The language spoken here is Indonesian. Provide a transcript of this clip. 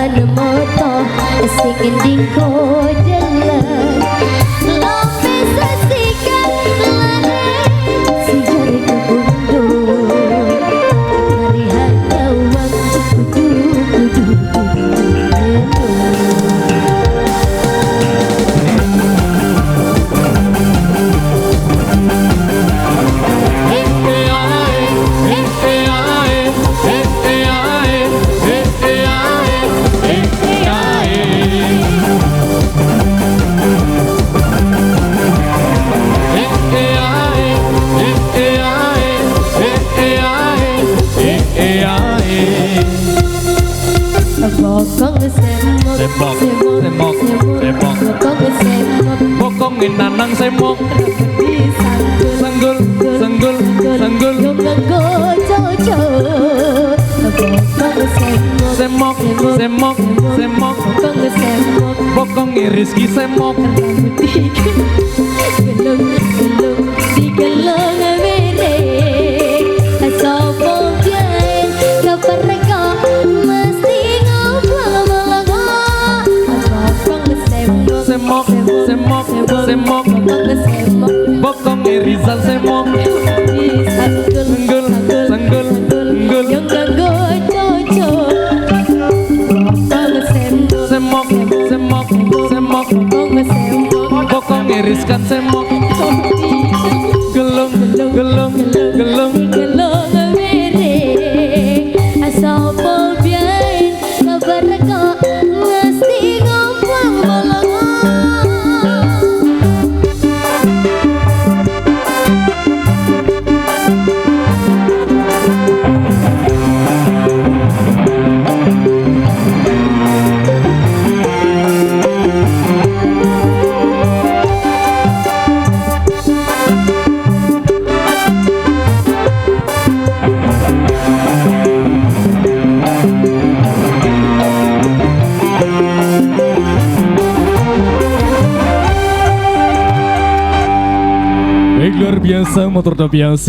sepeda motor sing ending kodelan lope sasikan lare si jari keundur mari hadawan kudu bokong nanang semok sanggul sanggul sanggul semok semok semok bokong rizki semok gelung gelung di gelung merek sopo biyen kepereka mesti ngobrol semok semok semok bokong Rizal semok sanggul sanggul sanggul yang ganggu coco semok semok semok bokong Rizkan semok gelung gelung gelung gelung merek sopo biyen kepereka mesti ngobrol luar biasa motor biasa.